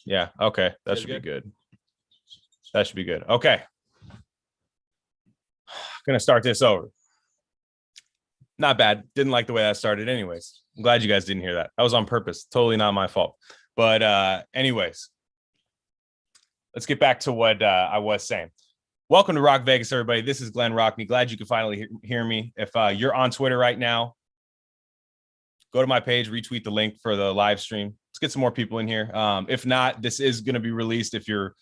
Yeah. Okay. That should be good. That should be good. Okay. Gonna start this over. Not bad. Didn't like the way that started anyways. I'm glad you guys didn't hear that. That was on purpose. Totally not my fault. But anyways, let's get back to what I was saying. Welcome to Rock Vegas, everybody. This is Glen Rockney. Glad you could finally hear me. If you're on Twitter right now, go to my page, retweet the link for the live stream. Let's get some more people in here. If not, this is going to be released if you're,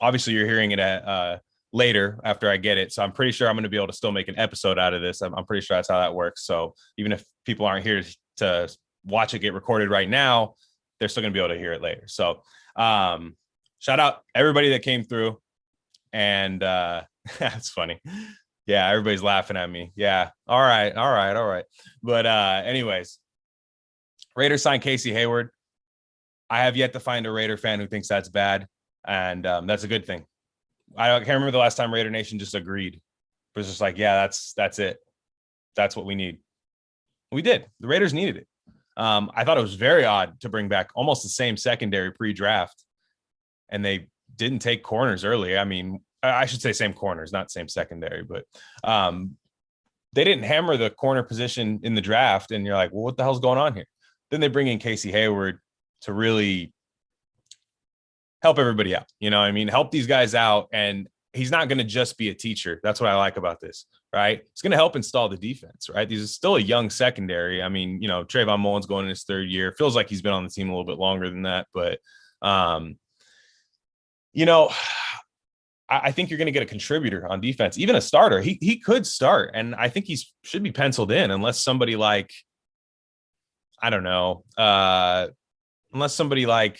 obviously you're hearing it at later after I get it. So I'm pretty sure I'm going to be able to still make an episode out of this. I'm pretty sure that's how that works. So even if people aren't here to watch it get recorded right now, they're still going to be able to hear it later. So shout out everybody that came through. And that's funny. Yeah, everybody's laughing at me. Yeah. All right. But anyways, Raiders signed Casey Hayward. I have yet to find a Raider fan who thinks that's bad. And that's a good thing. I can't remember the last time Raider Nation just agreed. It was just like, yeah, that's it. That's what we need. We did. The Raiders needed it. I thought it was very odd to bring back almost the same secondary pre-draft. And they didn't take corners early. I mean, I should say same corners, not same secondary, but they didn't hammer the corner position in the draft. And you're like, well, what the hell's going on here? Then they bring in Casey Hayward to really help everybody out. You know what I mean? Help these guys out. And he's not going to just be a teacher. That's what I like about this, right? It's going to help install the defense, right? These is still a young secondary. I mean, Trayvon Mullen's going in his third year. Feels like he's been on the team a little bit longer than that, but I think you're going to get a contributor on defense, even a starter. He could start, and I think he should be penciled in unless somebody like, I don't know, unless somebody like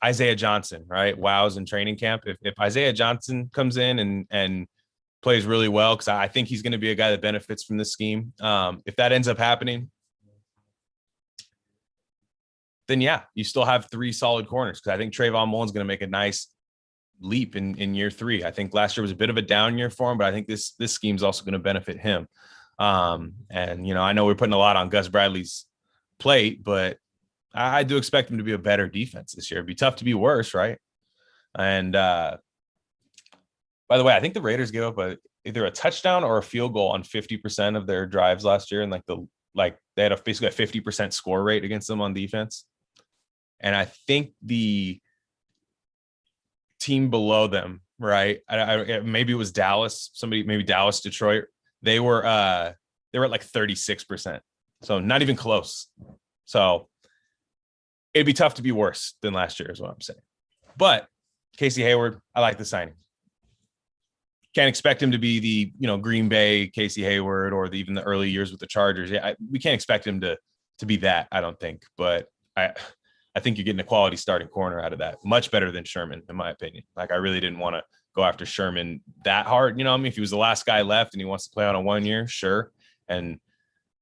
Isaiah Johnson, right? Wows in training camp. If Isaiah Johnson comes in and plays really well, because I think he's going to be a guy that benefits from this scheme. If that ends up happening, then yeah, you still have three solid corners, because I think Trayvon Mullen's going to make a nice leap in year three. I think last year was a bit of a down year for him, but I think this scheme is also going to benefit him. And I know we're putting a lot on Gus Bradley's plate, but I do expect him to be a better defense this year. It'd be tough to be worse, right? And by the way, I think the Raiders gave up either a touchdown or a field goal on 50% of their drives last year, and they had basically a 50% score rate against them on defense. And I think the team below them, right? Maybe it was Dallas, maybe Dallas, Detroit. They were at like 36%. So not even close. So it'd be tough to be worse than last year is what I'm saying. But Casey Hayward, I like the signing. Can't expect him to be the, Green Bay Casey Hayward or even the early years with the Chargers. Yeah, we can't expect him to be that, I don't think. But I think you're getting a quality starting corner out of that. Much better than Sherman, in my opinion. Like, I really didn't want to go after Sherman that hard. If he was the last guy left and he wants to play on a 1 year, sure. And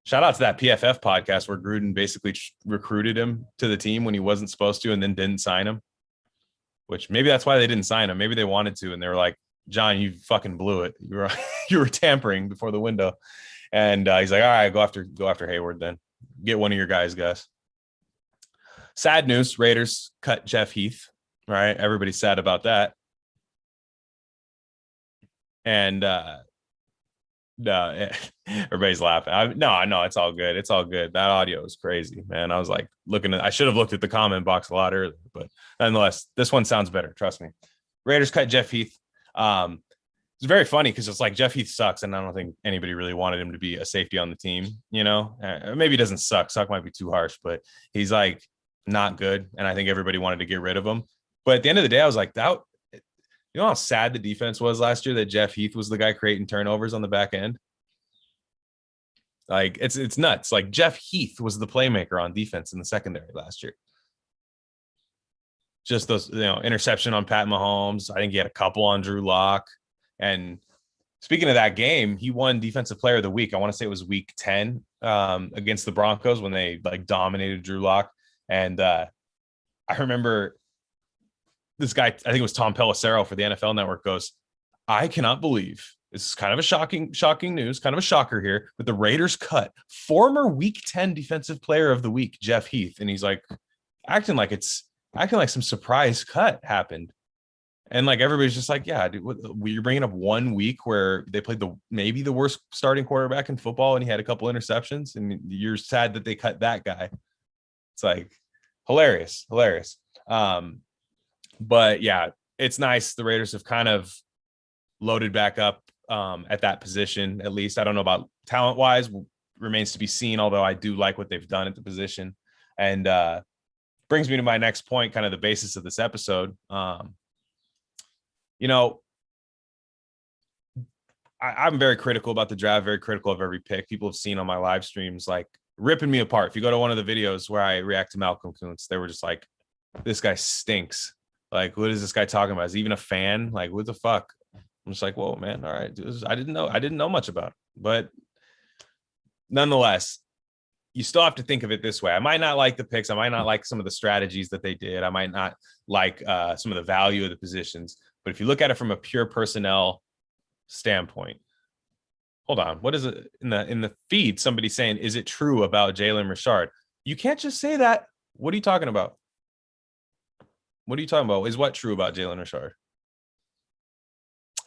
shout out to that PFF podcast where Gruden basically recruited him to the team when he wasn't supposed to and then didn't sign him, which maybe that's why they didn't sign him. Maybe they wanted to, and they were like, John, you fucking blew it. You were tampering before the window. And he's like, all right, go after Hayward then. Get one of your guys, Gus. Sad news, Raiders cut Jeff Heath, right? Everybody's sad about that. And no, everybody's laughing. No, it's all good. It's all good. That audio is crazy, man. I was like I should have looked at the comment box a lot earlier, but nonetheless, this one sounds better. Trust me. Raiders cut Jeff Heath. It's very funny because it's like Jeff Heath sucks, and I don't think anybody really wanted him to be a safety on the team. Maybe he doesn't suck. Suck might be too harsh, but he's like not good, and I think everybody wanted to get rid of him. But at the end of the day, I was like, how sad the defense was last year that Jeff Heath was the guy creating turnovers on the back end. Like, it's nuts. Like, Jeff Heath was the playmaker on defense in the secondary last year. Just those, interception on Pat Mahomes. I think he had a couple on Drew Lock. And speaking of that game, he won Defensive Player of the Week. I want to say it was week 10 against the Broncos when they dominated Drew Lock. And I remember this guy, I think it was Tom Pelissero for the NFL Network, goes, I cannot believe, this is kind of a shocking news, kind of a shocker here, but the Raiders cut former week 10 Defensive Player of the Week, Jeff Heath. And he's like, acting like some surprise cut happened. And like everybody's just like, yeah, dude, you're bringing up 1 week where they played maybe the worst starting quarterback in football and he had a couple interceptions and you're sad that they cut that guy. It's like hilarious. But yeah, it's nice. The Raiders have kind of loaded back up at that position, at least. I don't know about talent wise, remains to be seen, although I do like what they've done at the position. And brings me to my next point, kind of the basis of this episode. I'm very critical about the draft, very critical of every pick. People have seen on my live streams, like ripping me apart. If you go to one of the videos where I react to Malcolm Kuntz, they were just like, this guy stinks. Like, what is this guy talking about? Is he even a fan? Like, what the fuck? I'm just like, whoa, man. All right. I didn't know much about it. But nonetheless, you still have to think of it this way. I might not like the picks. I might not like some of the strategies that they did. I might not like some of the value of the positions. But if you look at it from a pure personnel standpoint, hold on. What is it in the feed? Somebody saying, is it true about Jalen Richard? You can't just say that. What are you talking about? Is what true about Jalen Richard?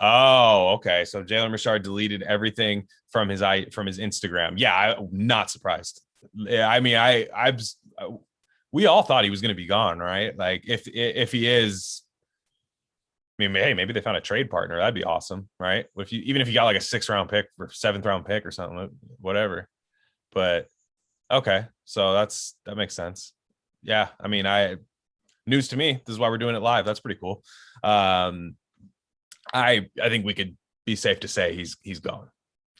Oh, okay. So Jalen Richard deleted everything from his Instagram. Yeah, I'm not surprised. Yeah, I mean, we all thought he was going to be gone, right? Like if he is, I mean, hey, maybe they found a trade partner. That'd be awesome, right? Even if you got like a 6th round pick or 7th round pick or something, whatever. But okay, so that makes sense. Yeah, I mean, news to me. This is why we're doing it live. That's pretty cool. I think we could be safe to say he's gone.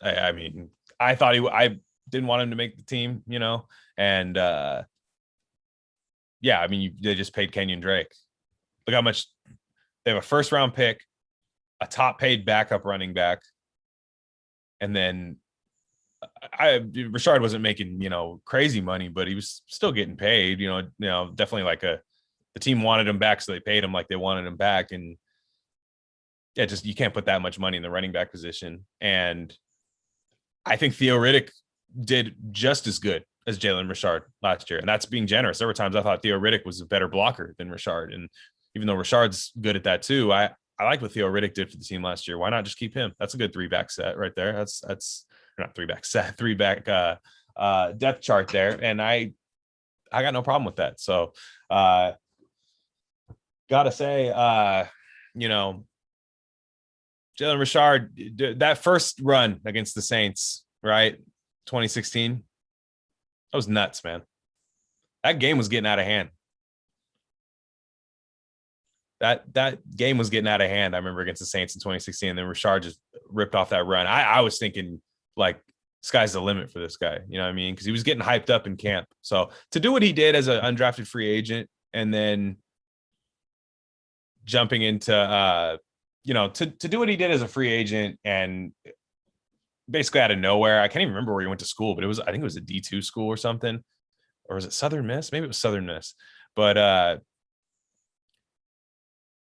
I mean, I didn't want him to make the team, and yeah, I mean, they just paid Kenyon Drake. Look how much they have: a 1st round pick, a top paid backup running back, and then Richard wasn't making crazy money, but he was still getting paid. Definitely like the team wanted him back, so they paid him like they wanted him back, and yeah, just you can't put that much money in the running back position. And I think Theo Riddick did just as good as Jalen Richard last year, and that's being generous. There were times I thought Theo Riddick was a better blocker than Richard, and even though Richard's good at that too, I like what Theo Riddick did for the team last year. Why not just keep him? That's a good 3-back set right there. That's not 3-back set, 3-back depth chart there, and I got no problem with that. So gotta say, Jalen Richard, that first run against the Saints, right? 2016. That was nuts, man. That game was getting out of hand. That game was getting out of hand. I remember against the Saints in 2016, and then Richard just ripped off that run. I was thinking like sky's the limit for this guy. You know what I mean? Because he was getting hyped up in camp. So to do what he did as an undrafted free agent, and then jumping into to do what he did as a free agent and basically out of nowhere. I can't even remember where he went to school, but I think it was a D2 school or something. Or was it Southern Miss? Maybe it was Southern Miss. But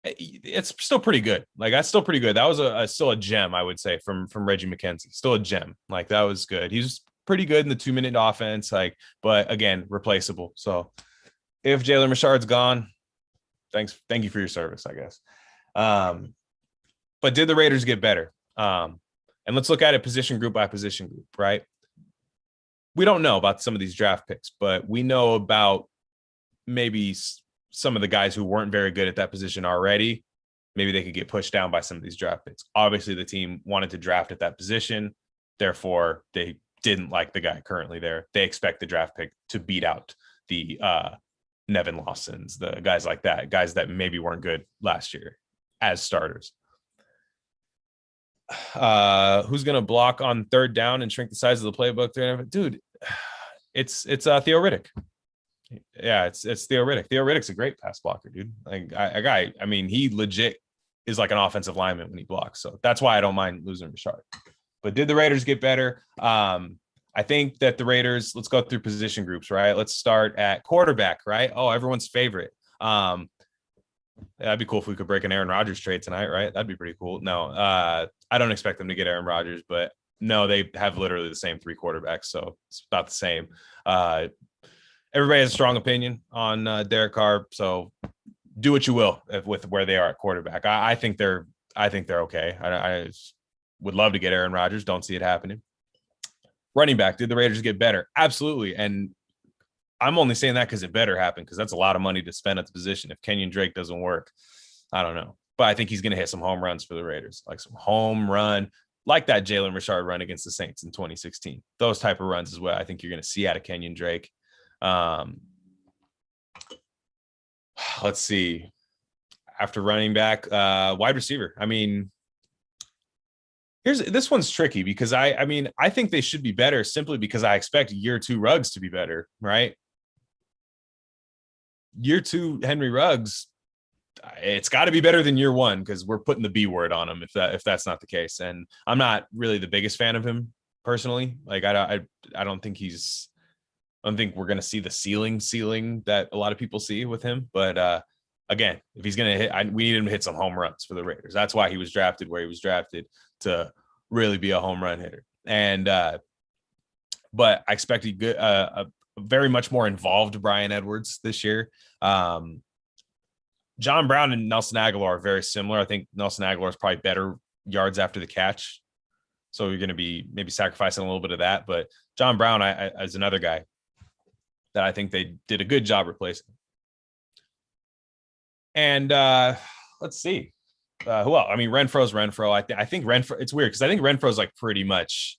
it's still pretty good. Like, that's still pretty good. That was still a gem, I would say, from Reggie McKenzie. Still a gem. Like, that was good. He's pretty good in the 2-minute offense. Like, but again, replaceable. So if Jalen Richard's gone, thank you for your service, I guess. But did the Raiders get better? And let's look at it position group by position group, right? We don't know about some of these draft picks, but we know about maybe some of the guys who weren't very good at that position already. Maybe they could get pushed down by some of these draft picks. Obviously, the team wanted to draft at that position. Therefore, they didn't like the guy currently there. They expect the draft pick to beat out the Nevin Lawsons, the guys like that, guys that maybe weren't good last year as starters. Who's going to block on 3rd down and shrink the size of the playbook there? Dude, it's Theo Riddick. Yeah, it's Theo Riddick. Theo Riddick's a great pass blocker, dude. Like, I mean, he legit is like an offensive lineman when he blocks. So that's why I don't mind losing Richard. But did the Raiders get better? I think that the Raiders, let's go through position groups, right? Let's start at quarterback, right? Oh, everyone's favorite. That'd be cool if we could break an Aaron Rodgers trade tonight, right? That'd be pretty cool. No, I don't expect them to get Aaron Rodgers, but no, they have literally the same 3 quarterbacks, so it's about the same. everybody has a strong opinion on Derek Carr, so do what you will with where they are at quarterback. I think they're okay. I would love to get Aaron Rodgers. Don't see it happening. Running back, did the Raiders get better? Absolutely. And I'm only saying that because it better happen, because that's a lot of money to spend at the position. If Kenyon Drake doesn't work, I don't know. But I think he's going to hit some home runs for the Raiders, like some home run, like that Jalen Richard run against the Saints in 2016. Those type of runs is what I think you're going to see out of Kenyon Drake. Let's see. After running back, wide receiver. I mean, this one's tricky because I think they should be better simply because I expect year 2 Ruggs to be better, right? Year 2 Henry Ruggs, it's got to be better than year 1, because we're putting the B word on him if that's not the case. And I'm not really the biggest fan of him personally. Like I don't think we're going to see the ceiling that a lot of people see with him. But again, if he's going to hit, we need him to hit some home runs for the Raiders. That's why he was drafted where he was drafted, to really be a home run hitter. And but I expect a very much more involved Bryan Edwards this year. John Brown and Nelson Aguilar are very similar. I think Nelson Aguilar is probably better yards after the catch, so you're going to be maybe sacrificing a little bit of that. But John Brown is another guy that I think they did a good job replacing. And let's see. Who else? I mean, Renfro's Renfro. I think Renfro, it's weird because I think Renfro's like pretty much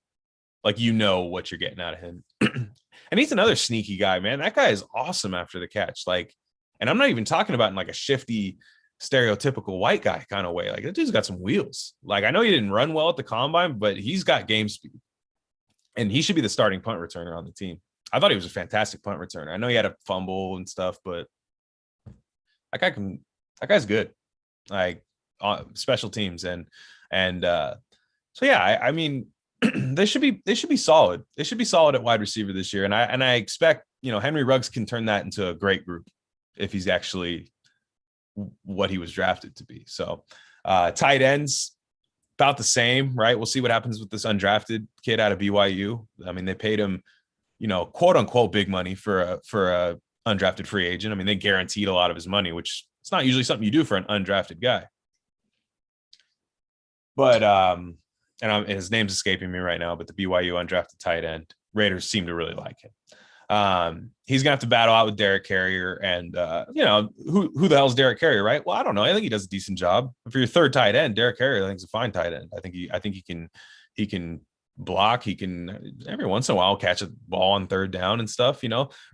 like, you know what you're getting out of him. And he's another sneaky guy, man. That guy is awesome after the catch. Like, and I'm not even talking about in like a shifty, stereotypical white guy kind of way. Like, that dude's got some wheels. Like, I know he didn't run well at the combine, but he's got game speed. And he should be the starting punt returner on the team. I thought he was a fantastic punt returner. I know he had a fumble and stuff, but that guy's good. Like, special teams and so yeah, I mean, they should be solid. They should be solid at wide receiver this year, and I expect, Henry Ruggs can turn that into a great group if he's actually what he was drafted to be. So tight ends about the same, right? We'll see what happens with this undrafted kid out of BYU. I mean, they paid him, quote unquote big money for a undrafted free agent. I mean, they guaranteed a lot of his money, which it's not usually something you do for an undrafted guy. But his name's escaping me right now, but the BYU undrafted tight end, Raiders seem to really like him. He's gonna have to battle out with Derek Carrier, and who the hell's Derek Carrier, right? Well, I don't know. I think he does a decent job. For your third tight end, Derek Carrier, I think, is a fine tight end. I think he can block. He can every once in a while catch a ball on third down and stuff.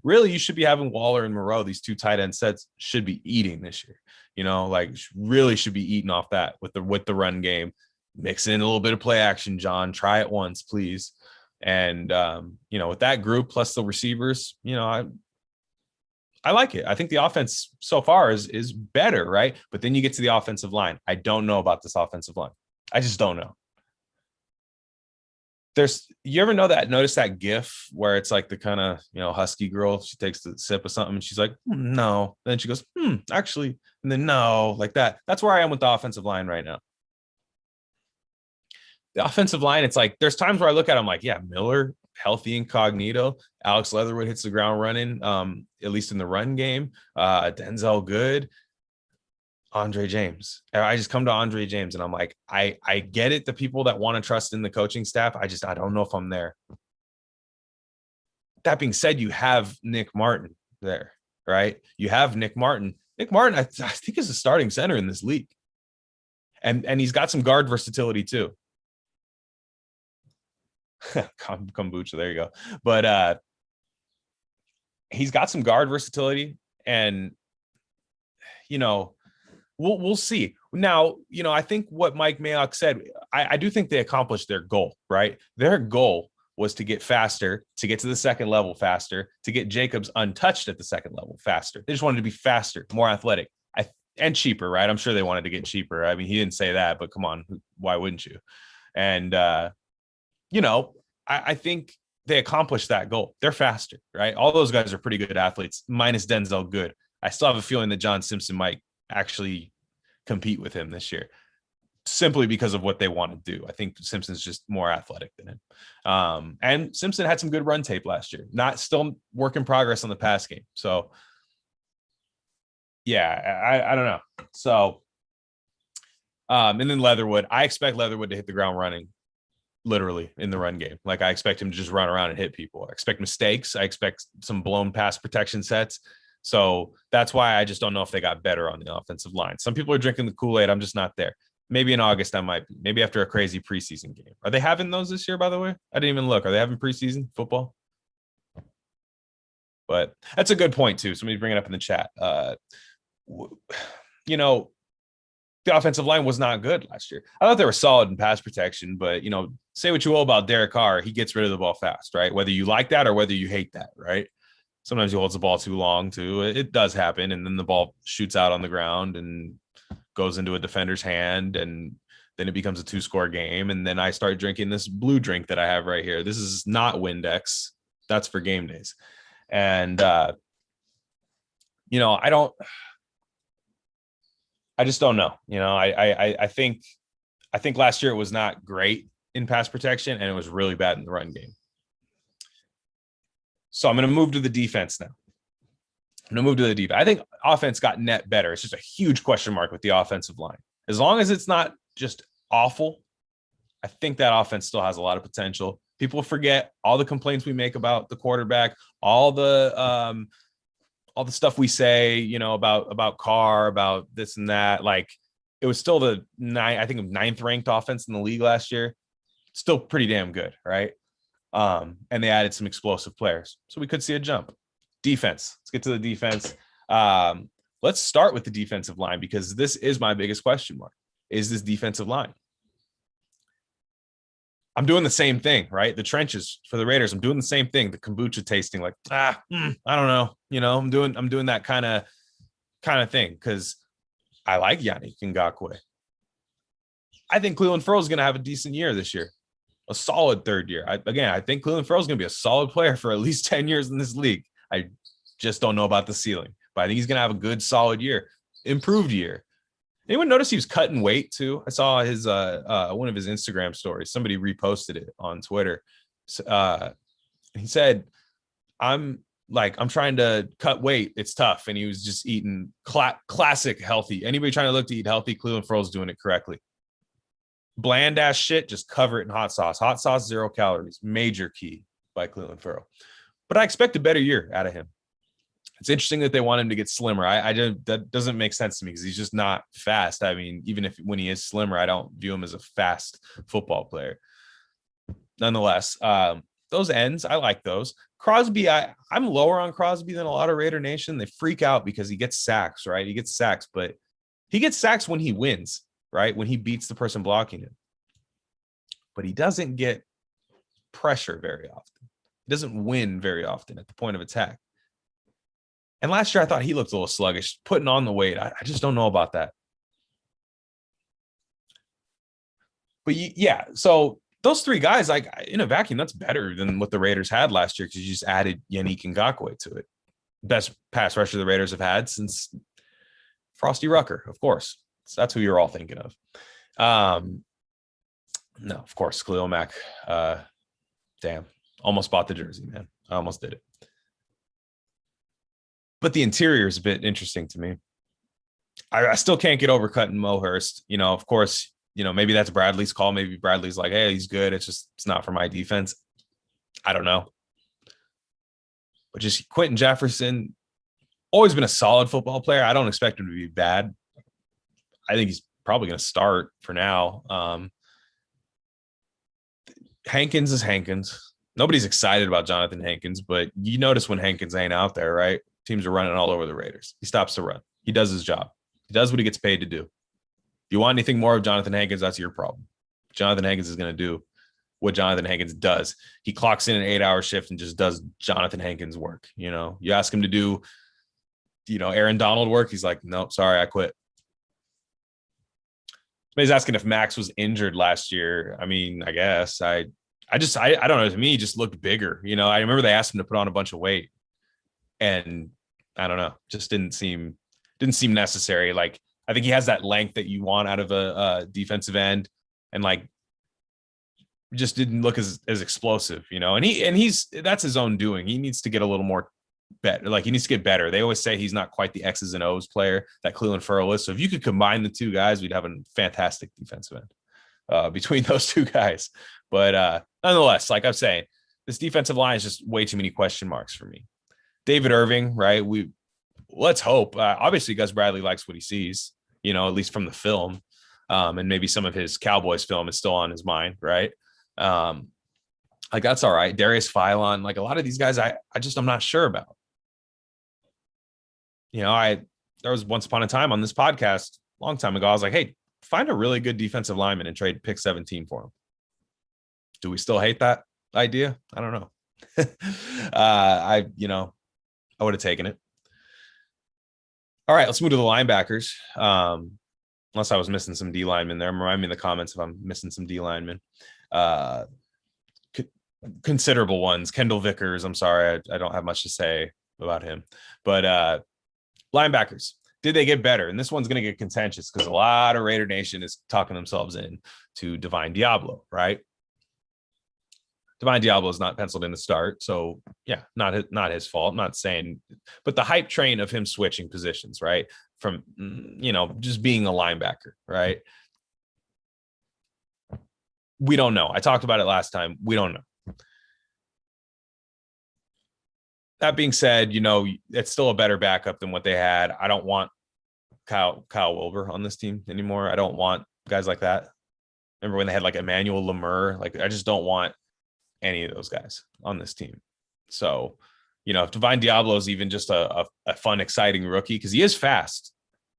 Really, you should be having Waller and Moreau. These two tight end sets should be eating this year. Really should be eating off that with the run game. Mix in a little bit of play action, John. Try it once, please. And with that group plus the receivers, I like it. I think the offense so far is better, right? But then you get to the offensive line. I don't know about this offensive line. I just don't know. You ever notice that GIF where it's like the kind of husky girl, she takes the sip of something and she's like, no. Then she goes, actually, and then no, like that. That's where I am with the offensive line right now. The offensive line, it's like there's times where I look at them like, yeah, Miller, healthy, incognito. Alex Leatherwood hits the ground running, at least in the run game. Denzel Good, Andre James. I just come to Andre James and I'm like, I get it. The people that want to trust in the coaching staff, I don't know if I'm there. That being said, you have Nick Martin there, right? You have Nick Martin. Nick Martin, I think, is a starting center in this league. And he's got some guard versatility too. Kombucha, there you go. But he's got some guard versatility, and we'll see. Now, I think what Mike Mayock said, I do think they accomplished their goal, right? Their goal was to get faster, to get to the second level faster, to get Jacobs untouched at the second level faster. They just wanted to be faster, more athletic, and cheaper, right? I'm sure they wanted to get cheaper. I mean, he didn't say that, but come on, why wouldn't you? And I think they accomplished that goal. They're faster, right? All those guys are pretty good athletes, minus Denzel Good. I still have a feeling that John Simpson might actually compete with him this year. simply because of what they want to do. I think Simpson's just more athletic than him. And Simpson had some good run tape last year. Not still work in progress on the pass game. So, yeah, I don't know. So, and then Leatherwood. I expect Leatherwood to hit the ground running, literally in the run game. Like I expect him to just run around and hit people. I expect mistakes. I expect some blown pass protection sets. So that's why I just don't know if they got better on the offensive line. Some people are drinking the Kool-Aid. I'm just not there. Maybe in August I might be. Maybe after a crazy preseason game. Are they having those this year, by the way? I didn't even look. Are they having preseason football? But that's a good point, too. Somebody bring it up in the chat. You know, the offensive line was not good last year. I thought they were solid in pass protection, but, you know, say what you will about Derek Carr, he gets rid of the ball fast, right? Whether you like that or whether you hate that, right? Sometimes he holds the ball too long, too. It does happen, and then the ball shoots out on the ground and goes into a defender's hand, and then it becomes a 2-score game. And then I start drinking this blue drink that I have right here. This is not Windex. That's for game days. And, you know, I just don't know. You know, I think last year it was not great in pass protection, and it was really bad in the run game. So I'm going to move to the defense now. I think offense got net better. It's just a huge question mark with the offensive line. As long as it's not just awful, I think that offense still has a lot of potential. People forget all the complaints we make about the quarterback, all the stuff we say, you know, about Carr, about this and that. Like, it was still the 9th ranked offense in the league last year. Still pretty damn good, right? And they added some explosive players, so we could see a jump. Defense. Let's get to the defense. Let's start with the defensive line, because this is my biggest question mark. Is this defensive line? I'm doing the same thing, right? The trenches for the Raiders. I'm doing the same thing. The kombucha tasting, like, I don't know. You know, I'm doing that kind of thing, because I like Yannick Ngakoue. I think Cleveland Ferrell is going to have a decent year this year, a solid third year. I think Cleveland Ferrell is going to be a solid player for at least 10 years in this league. I just don't know about the ceiling, but I think he's going to have a good, solid year, improved year. Anyone notice he was cutting weight too? I saw his one of his Instagram stories. Somebody reposted it on Twitter. He said, I'm trying to cut weight. It's tough. And he was just eating classic healthy. Anybody trying to look to eat healthy, Cleveland Ferrell's doing it correctly. Bland ass shit, just cover it in hot sauce. Hot sauce, 0 calories. Major key by Cleveland Ferrell. But I expect a better year out of him. It's interesting that they want him to get slimmer. That doesn't make sense to me, because he's just not fast. I mean, even when he is slimmer, I don't view him as a fast football player. Nonetheless, those ends, I like those. Crosby, I'm lower on Crosby than a lot of Raider Nation. They freak out because he gets sacks, right? He gets sacks, but he gets sacks when he wins, right? When he beats the person blocking him. But he doesn't get pressure very often. He doesn't win very often at the point of attack. And last year, I thought he looked a little sluggish, putting on the weight. I just don't know about that. But yeah, so those three guys, like, in a vacuum, that's better than what the Raiders had last year, because you just added Yannick Ngakoue to it. Best pass rusher the Raiders have had since Frosty Rucker, of course. So that's who you're all thinking of. No, of course, Khalil Mack. Damn, almost bought the jersey, man. I almost did it. But the interior is a bit interesting to me. I still can't get over cutting Mo Hurst. You know, of course, you know, maybe that's Bradley's call. Maybe Bradley's like, hey, he's good. It's not for my defense. I don't know. But just Quentin Jefferson, always been a solid football player. I don't expect him to be bad. I think he's probably going to start for now. Hankins is Hankins. Nobody's excited about Jonathan Hankins, but you notice when Hankins ain't out there, right? Teams are running all over the Raiders. He stops the run. He does his job. He does what he gets paid to do. If you want anything more of Jonathan Hankins, that's your problem. Jonathan Hankins is going to do what Jonathan Hankins does. He clocks in an 8-hour shift and just does Jonathan Hankins work. You know, you ask him to do, you know, Aaron Donald work. He's like, nope, sorry, I quit. Somebody's asking if Max was injured last year. I mean, I guess I don't know. To me, he just looked bigger. You know, I remember they asked him to put on a bunch of weight, and I don't know, just didn't seem necessary. Like, I think he has that length that you want out of a defensive end, and like just didn't look as explosive, you know. And he's that's his own doing. He needs to get a little more better. Like he needs to get better. They always say he's not quite the X's and O's player that Cleveland Ferrell is. So if you could combine the two guys, we'd have a fantastic defensive end between those two guys. But nonetheless, like I'm saying, this defensive line is just way too many question marks for me. David Irving, right? Let's hope. Obviously, Gus Bradley likes what he sees, you know, at least from the film, and maybe some of his Cowboys film is still on his mind, right? Like that's all right. Darius Philon, like a lot of these guys, I'm not sure about. You know, there was once upon a time on this podcast, a long time ago, I was like, hey, find a really good defensive lineman and trade pick 17 for him. Do we still hate that idea? I don't know. I would have taken it. All right, let's move to the linebackers. Unless I was missing some D linemen there. Remind me in the comments if I'm missing some D linemen. Considerable ones. Kendall Vickers. I'm sorry, I don't have much to say about him. But linebackers, did they get better? And this one's going to get contentious because a lot of Raider Nation is talking themselves in to Divine Diablo, right? Divine Diablo is not penciled in to start. So yeah, not his fault. I'm not saying, but the hype train of him switching positions, right? From, you know, just being a linebacker, right? We don't know. I talked about it last time. We don't know. That being said, you know, it's still a better backup than what they had. I don't want Kyle Wilber on this team anymore. I don't want guys like that. Remember when they had like Emmanuel Lemur? Like, I just don't want any of those guys on this team. So, you know, if Divine Diablo is even just a fun, exciting rookie, because he is fast.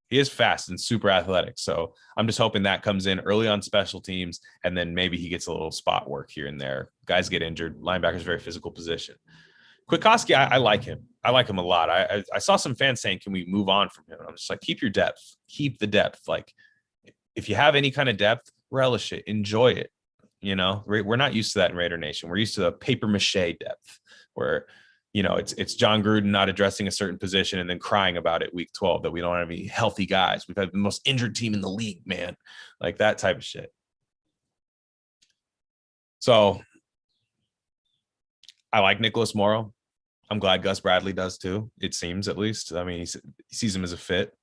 He is fast and super athletic. So I'm just hoping that comes in early on special teams, and then maybe he gets a little spot work here and there. Guys get injured. Linebacker's a very physical position. Kwiatkowski, I like him. I like him a lot. I saw some fans saying, can we move on from him? And I'm just like, keep your depth. Keep the depth. Like, if you have any kind of depth, relish it. Enjoy it. You know, we're not used to that in Raider Nation. We're used to the paper mache depth where, you know, it's John Gruden not addressing a certain position and then crying about it week 12 that we don't have any healthy guys. We've had the most injured team in the league, man. Like that type of shit. So I like Nicholas Morrow. I'm glad Gus Bradley does too. It seems, at least. I mean, he sees him as a fit.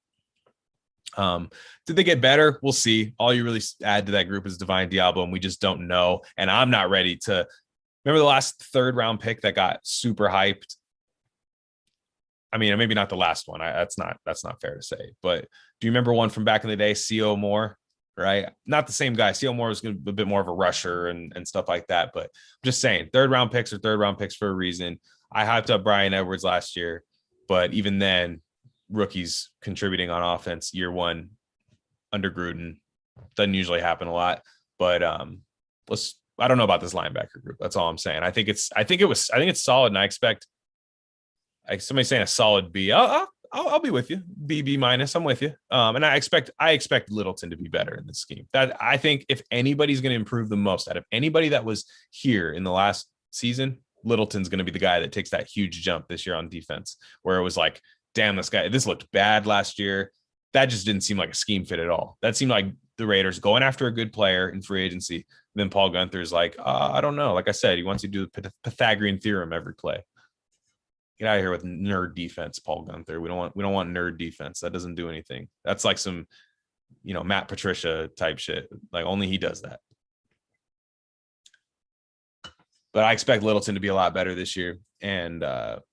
Did they get better? We'll see. All you really add to that group is Divine Diablo, and we just don't know. And I'm not ready to remember the last third round pick that got super hyped. I mean, maybe not the last one. That's not fair to say. But do you remember one from back in the day, C.O. Moore? Right? Not the same guy. C.O. Moore was going to be a bit more of a rusher and stuff like that. But I'm just saying, third round picks are third round picks for a reason. I hyped up Brian Edwards last year, but even then, rookies contributing on offense year one under Gruden doesn't usually happen a lot. But I don't know about this linebacker group. That's all I'm saying. I think it's solid, and I expect, like, somebody saying a solid B. I'll be with you. B minus. I'm with you. And I expect Littleton to be better in this scheme. That, I think, if anybody's going to improve the most out of anybody that was here in the last season, Littleton's going to be the guy that takes that huge jump this year on defense, where it was like, damn, this looked bad last year. That just didn't seem like a scheme fit at all. That seemed like the Raiders going after a good player in free agency. And then Paul Guenther's like, I don't know. Like I said, he wants you to do the Pythagorean theorem every play. Get out of here with nerd defense, Paul Guenther. We don't want nerd defense. That doesn't do anything. That's like some, you know, Matt Patricia type shit. Like, only he does that. But I expect Littleton to be a lot better this year, and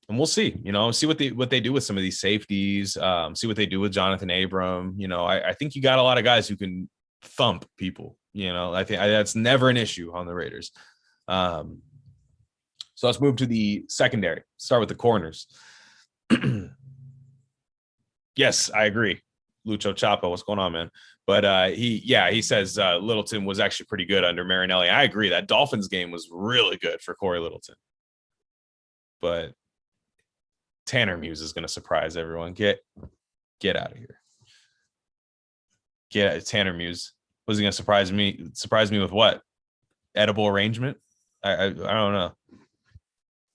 we'll see. You know, see what they do with some of these safeties. See what they do with Jonathan Abram. You know, I think you got a lot of guys who can thump people. You know, I think that's never an issue on the Raiders. So let's move to the secondary. Start with the corners. Yes, I agree. Lucho Chapo, what's going on, man? But he says Littleton was actually pretty good under Marinelli. I agree. That Dolphins game was really good for Corey Littleton. But Tanner Muse is going to surprise everyone. Get out of here. Tanner Muse. Was he going to surprise me? Surprise me with what? Edible arrangement? I don't know.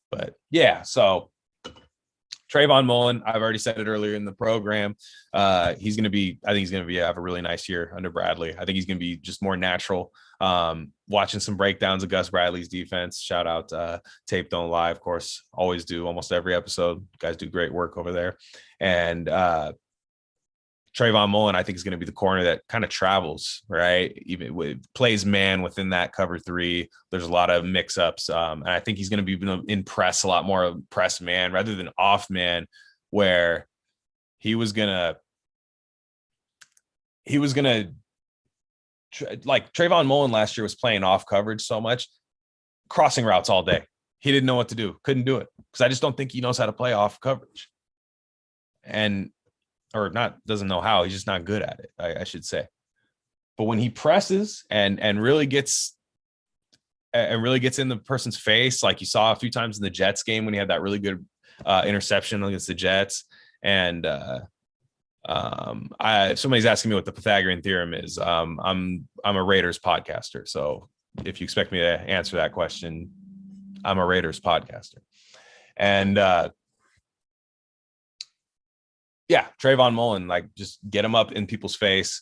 But yeah, so Trayvon Mullen, I've already said it earlier in the program. I think he's going to be have a really nice year under Bradley. I think he's going to be just more natural. Watching some breakdowns of Gus Bradley's defense. Shout out Tape Don't Lie, of course. Always do almost every episode. Guys do great work over there. And Trayvon Mullen, I think, is going to be the corner that kind of travels, right? Even with plays man within that cover three. There's a lot of mix-ups. And I think he's going to be in press a lot more press man rather than off man, where he was going to like Trayvon Mullen last year was playing off coverage so much, crossing routes all day. He didn't know what to do. Couldn't do it because I just don't think he knows how to play off coverage. Or not doesn't know how, he's just not good at it, I should say. But when he presses and really gets in the person's face, like you saw a few times in the Jets game when he had that really good interception against the Jets. And if somebody's asking me what the Pythagorean theorem is, I'm a Raiders podcaster. So if you expect me to answer that question, I'm a Raiders podcaster. And yeah, Trayvon Mullen, like just get him up in people's face.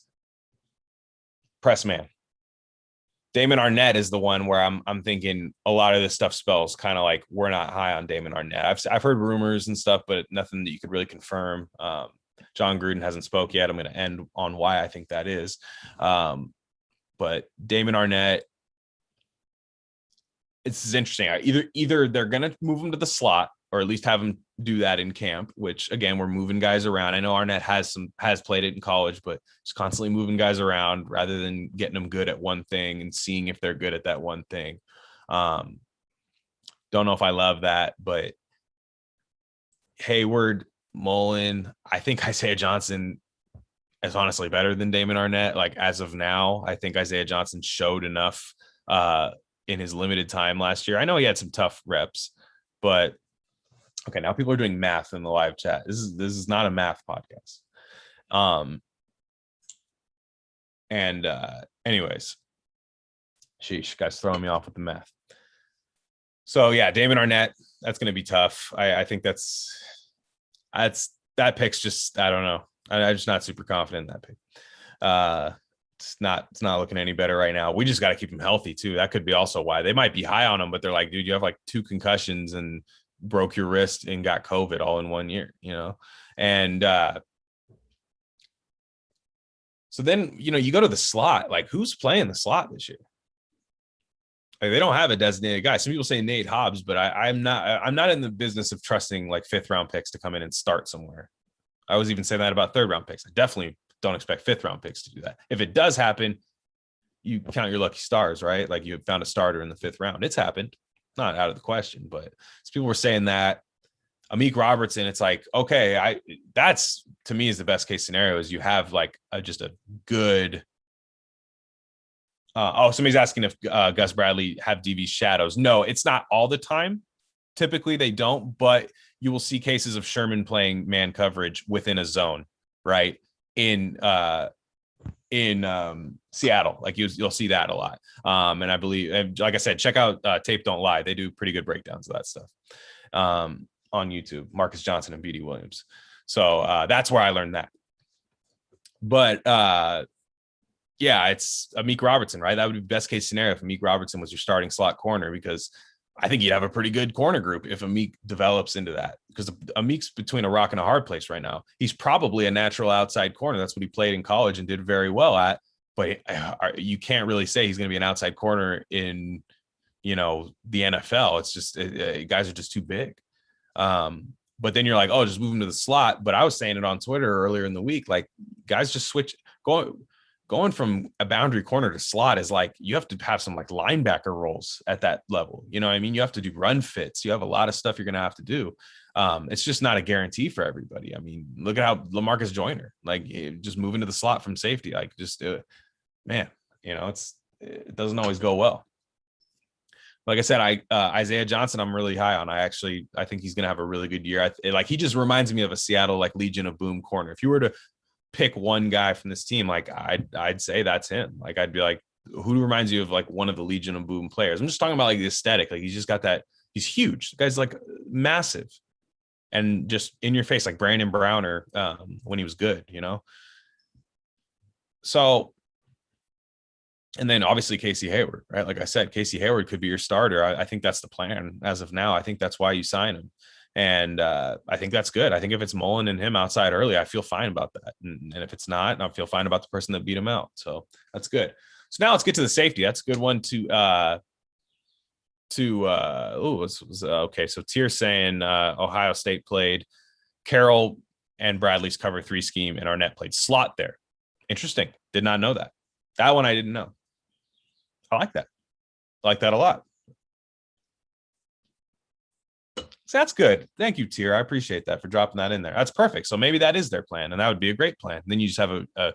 Press man. Damon Arnett is the one where I'm thinking a lot of this stuff spells kind of like we're not high on Damon Arnett. I've heard rumors and stuff, but nothing that you could really confirm. John Gruden hasn't spoke yet. I'm going to end on why I think that is. But Damon Arnett, it's interesting. Either they're going to move him to the slot, or at least have him do that in camp, which again, we're moving guys around. I know Arnett has played it in college, but just constantly moving guys around rather than getting them good at one thing and seeing if they're good at that one thing. Don't know if I love that, but Hayward, Mullen, I think Isaiah Johnson is honestly better than Damon Arnett. Like as of now, I think Isaiah Johnson showed enough in his limited time last year. I know he had some tough reps, but okay, now people are doing math in the live chat. This is not a math podcast. Anyways, sheesh, guys throwing me off with the math. So yeah, Damon Arnett, that's going to be tough. I think that pick's just, I don't know. I'm just not super confident in that pick. It's not looking any better right now. We just got to keep him healthy too. That could be also why they might be high on him, but they're like, dude, you have like 2 concussions and broke your wrist and got COVID all in 1 year, you know? And so then, you know, you go to the slot, like who's playing the slot this year? Like, they don't have a designated guy. Some people say Nate Hobbs, but I'm not in the business of trusting like 5th round picks to come in and start somewhere. I was even saying that about 3rd round picks. I definitely don't expect 5th round picks to do that. If it does happen, you count your lucky stars, right? Like you found a starter in the 5th round. It's happened. Not out of the question, but people were saying that Amik Robertson, it's like, okay, that's to me is the best case scenario is you have like just a good. Somebody's asking if Gus Bradley have DV shadows. No, it's not all the time. Typically they don't, but you will see cases of Sherman playing man coverage within a zone, right? In Seattle, like you'll see that a lot. And I believe, like I said, check out Tape Don't Lie. They do pretty good breakdowns of that stuff on YouTube. Marcus Johnson and BD Williams. So that's where I learned that. But yeah, it's Amik Robertson, right? That would be best case scenario if Amik Robertson was your starting slot corner, because I think you'd have a pretty good corner group if Amik develops into that, because Amik's between a rock and a hard place right now. He's probably a natural outside corner. That's what he played in college and did very well at. But you can't really say he's going to be an outside corner in, you know, the NFL. It's just guys are just too big. But then you're like, oh, just move him to the slot. But I was saying it on Twitter earlier in the week, like guys just switch going from a boundary corner to slot is like, you have to have some like linebacker roles at that level. You know what I mean? You have to do run fits. You have a lot of stuff you're going to have to do. It's just not a guarantee for everybody. I mean, look at how LaMarcus Joyner, like just moving to the slot from safety, like just do it, man, you know, it doesn't always go well. Like I said, Isaiah Johnson, I'm really high on. I think he's going to have a really good year. Like he just reminds me of a Seattle, like Legion of Boom corner. If you were to pick one guy from this team, like I'd say that's him. Like I'd be like, who reminds you of like one of the Legion of Boom players? I'm just talking about like the aesthetic. Like he's just got that. He's huge. The guy's like massive, and just in your face, like Brandon Browner when he was good, So, and then obviously Casey Hayward, right? Like I said, Casey Hayward could be your starter. I think that's the plan as of now. I think that's why you sign him. And I think that's good. I think if it's Mullen and him outside early, I feel fine about that. And if it's not, I feel fine about the person that beat him out. So that's good. So now let's get to the safety. That's a good one okay. So Tier saying Ohio State played Carroll and Bradley's cover 3 scheme, and Arnett played slot there. Interesting. Did not know that. That one I didn't know. I like that. I like that a lot. So that's good. Thank you, Tier. I appreciate that for dropping that in there. That's perfect. So maybe that is their plan, and that would be a great plan. And then you just have a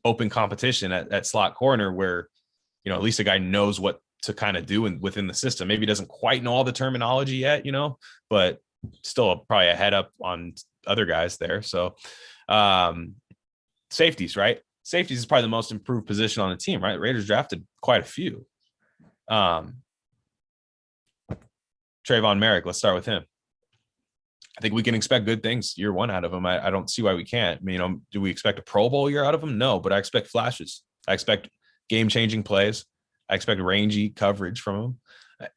open competition at slot corner where, at least a guy knows what to kind of do within the system. Maybe he doesn't quite know all the terminology yet, but still probably a head up on other guys there. So safeties, right? Safeties is probably the most improved position on the team, right? Raiders drafted quite a few. Trayvon Merrick, let's start with him. I think we can expect good things year one out of him. I don't see why we can't. Do we expect a Pro Bowl year out of him? No, but I expect flashes. I expect game-changing plays. I expect rangy coverage from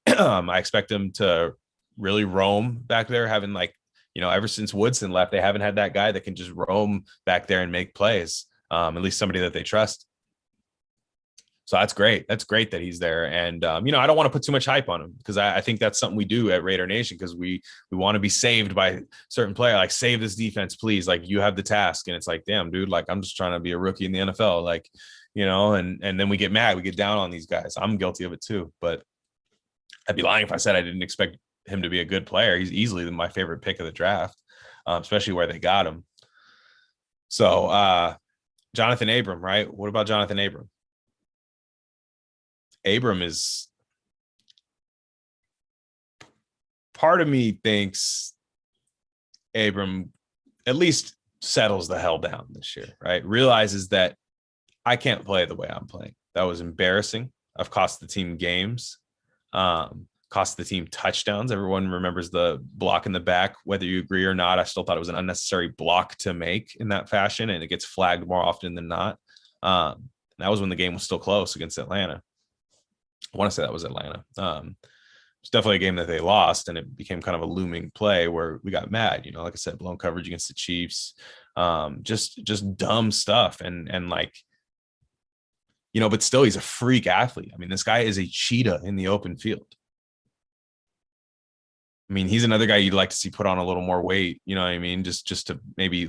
him. I expect him to really roam back there, having ever since Woodson left, they haven't had that guy that can just roam back there and make plays, at least somebody that they trust. So that's great. That's great that he's there. And, I don't want to put too much hype on him because I think that's something we do at Raider Nation because we want to be saved by certain player, like save this defense, please. Like you have the task. And it's like, damn, dude, like I'm just trying to be a rookie in the NFL. Like, and then we get mad, we get down on these guys. I'm guilty of it too, but I'd be lying if I said I didn't expect him to be a good player. He's easily my favorite pick of the draft, especially where they got him. So Jonathan Abram, right? What about Jonathan Abram? Abram is, part of me thinks Abram at least settles the hell down this year, right? Realizes that I can't play the way I'm playing. That was embarrassing. I've cost the team games, cost the team touchdowns. Everyone remembers the block in the back, whether you agree or not. I still thought it was an unnecessary block to make in that fashion, and it gets flagged more often than not. That was when the game was still close against Atlanta. I want to say that was Atlanta. It's definitely a game that they lost, and it became kind of a looming play where we got mad. Like I said, blown coverage against the Chiefs, just dumb stuff, and but still, he's a freak athlete. This guy is a cheetah in the open field. He's another guy you'd like to see put on a little more weight. You know what I mean? Just to maybe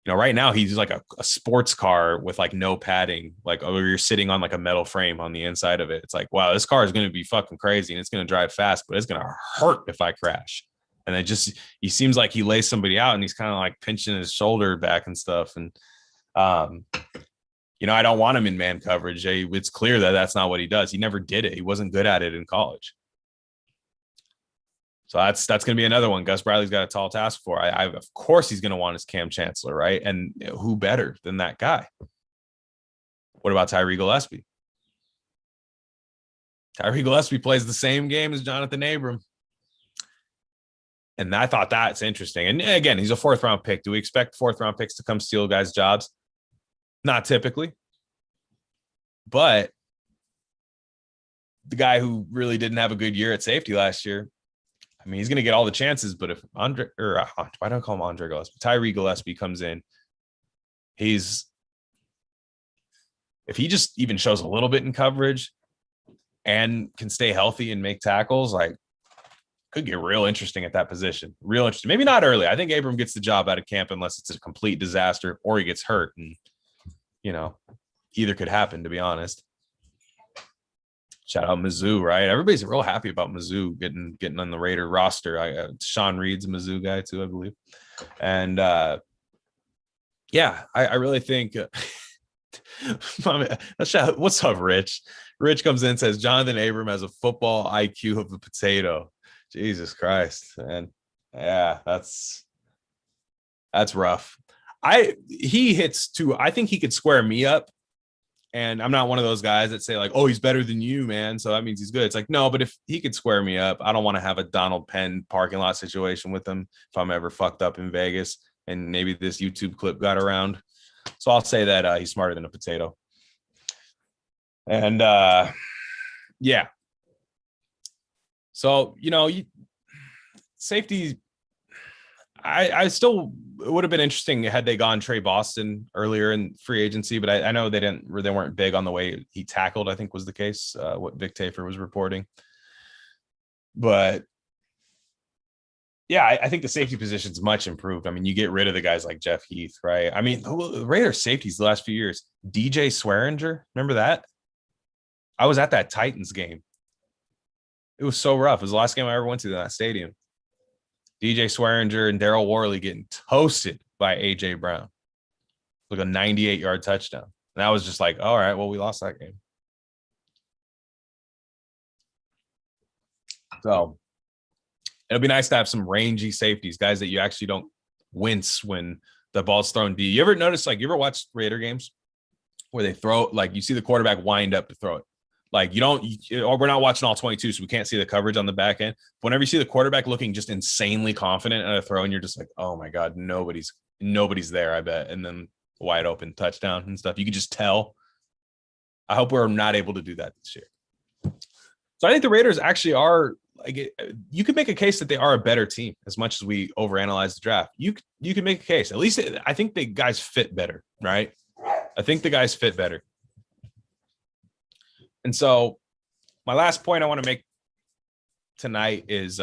right now he's like a sports car with no padding, you're sitting on a metal frame on the inside of it. It's like, wow, this car is going to be fucking crazy and it's going to drive fast, but it's going to hurt if I crash. And he seems like he lays somebody out and he's kind of pinching his shoulder back and stuff. And, I don't want him in man coverage. It's clear that that's not what he does. He never did it. He wasn't good at it in college. So that's going to be another one. Gus Bradley's got a tall task for. Of course, he's going to want his Cam Chancellor, right? And who better than that guy? What about Tyree Gillespie? Tyree Gillespie plays the same game as Jonathan Abram. And I thought that's interesting. And again, he's a 4th-round pick. Do we expect 4th-round picks to come steal guys' jobs? Not typically. But the guy who really didn't have a good year at safety last year, he's going to get all the chances, but if why don't I call him Andre Gillespie? Tyree Gillespie comes in, if he just even shows a little bit in coverage and can stay healthy and make tackles, could get real interesting at that position. Real interesting. Maybe not early. I think Abram gets the job out of camp unless it's a complete disaster or he gets hurt, and either could happen, to be honest. Shout out Mizzou, right? Everybody's real happy about Mizzou getting on the Raider roster. Sean Reed's a Mizzou guy too, I believe. And I really think what's up, Rich? Rich comes in and says Jonathan Abram has a football IQ of a potato. Jesus Christ, man. Yeah, that's rough. He hits too. I think he could square me up And I'm not one of those guys that say like, oh, he's better than you, man, so that means he's good. It's like, no, but if he could square me up, I don't want to have a Donald Penn parking lot situation with him if I'm ever fucked up in Vegas and maybe this YouTube clip got around. So I'll say that he's smarter than a potato. And yeah. So, safety, I still, it would have been interesting had they gone Trey Boston earlier in free agency, but I know they weren't big on the way he tackled, I think was the case, what Vic Tafer was reporting. But yeah, I think the safety position's much improved. I mean, you get rid of the guys like Jeff Heath, right? I mean, the Raiders safeties the last few years, DJ Swearinger, remember that? I was at that Titans game. It was so rough. It was the last game I ever went to in that stadium. DJ Swearinger and Daryl Worley getting toasted by A.J. Brown. Like a 98-yard touchdown. And I was just like, all right, well, we lost that game. So it'll be nice to have some rangy safeties, guys that you actually don't wince when the ball's thrown deep. You ever notice, like, you ever watch Raider games where they throw, like, you see the quarterback wind up to throw it? Like, we're not watching all 22, so we can't see the coverage on the back end. Whenever you see the quarterback looking just insanely confident at a throw, and you're just like, oh my God, nobody's there, I bet. And then wide open touchdown and stuff. You could just tell. I hope we're not able to do that this year. So I think the Raiders actually are, like, you could make a case that they are a better team as much as we overanalyze the draft. You could make a case. At least I think the guys fit better, right? I think the guys fit better. And so my last point I want to make tonight is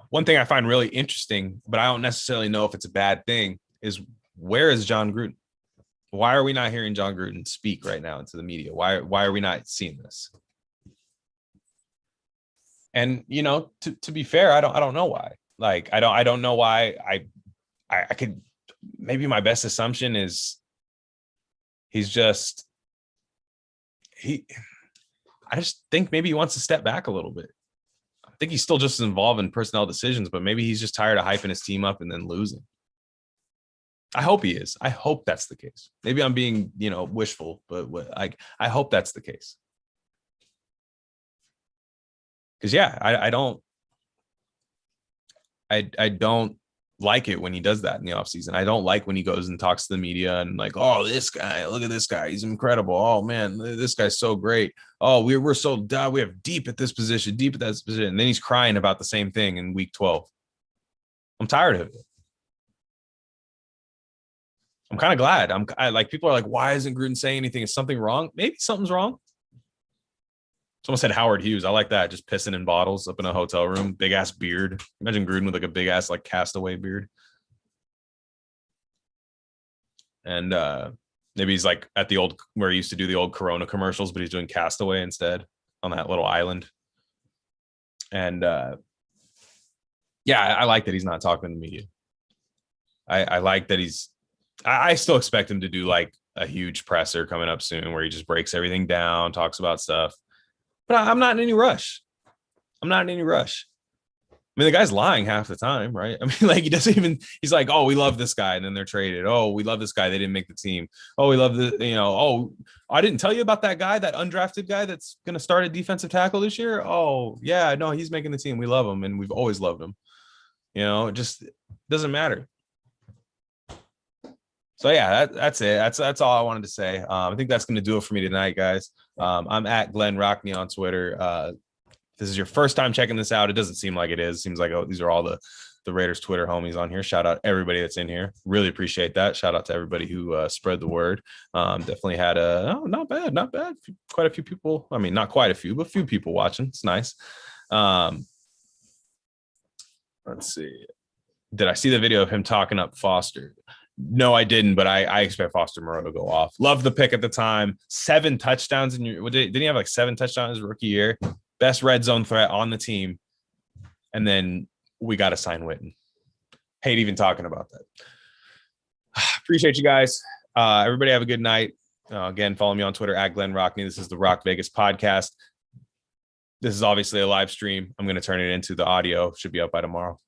one thing I find really interesting, but I don't necessarily know if it's a bad thing, is where is John Gruden? Why are we not hearing John Gruden speak right now into the media? Why are we not seeing this? And, to be fair, I don't know why. Like, I don't know why. I could, maybe my best assumption is I just think maybe he wants to step back a little bit. I think he's still just involved in personnel decisions, but maybe he's just tired of hyping his team up and then losing. I hope he is. I hope that's the case. Maybe I'm being, wishful, but I hope that's the case. Because yeah, I don't like it when he does that in the offseason. I don't like when he goes and talks to the media and like, oh, this guy, look at this guy, he's incredible. Oh man, this guy's so great. Oh, we're so we have deep at this position, deep at that position. And then he's crying about the same thing in week 12. I'm tired of it. I'm kind of glad. I like, people are like, why isn't Gruden saying anything? Is something wrong? Maybe something's wrong. Someone said Howard Hughes. I like that. Just pissing in bottles up in a hotel room. Big ass beard. Imagine Gruden with like a big ass like castaway beard. And maybe he's like at the old, where he used to do the old Corona commercials, but he's doing Castaway instead on that little island. And yeah, I like that he's not talking to the media. I like that I still expect him to do like a huge presser coming up soon where he just breaks everything down, talks about stuff. But I'm not in any rush. I mean, the guy's lying half the time, right? I mean, like, he's like, oh, we love this guy. And then they're traded. Oh, we love this guy. They didn't make the team. Oh, we love oh, I didn't tell you about that guy, that undrafted guy that's going to start a defensive tackle this year. Oh, yeah, no, he's making the team. We love him. And we've always loved him. It just doesn't matter. So yeah, that's it. That's all I wanted to say. I think that's going to do it for me tonight, guys. I'm at Glen Rockney on Twitter. This is your first time checking this out. It doesn't seem like it is. It seems like these are all the Raiders Twitter homies on here. Shout out everybody that's in here. Really appreciate that. Shout out to everybody who spread the word. Definitely had not bad. Quite a few people. I mean, not quite a few, but a few people watching. It's nice. Let's see. Did I see the video of him talking up Foster? No, I didn't, but I expect Foster Moreau to go off. Love the pick at the time. 7 touchdowns didn't he have like 7 touchdowns his rookie year? Best red zone threat on the team. And then we got to sign Witten. Hate even talking about that. Appreciate you guys. Everybody have a good night. Again, follow me on Twitter at Glen Rockney. This is the Rock Vegas podcast. This is obviously a live stream. I'm going to turn it into the audio. Should be up by tomorrow.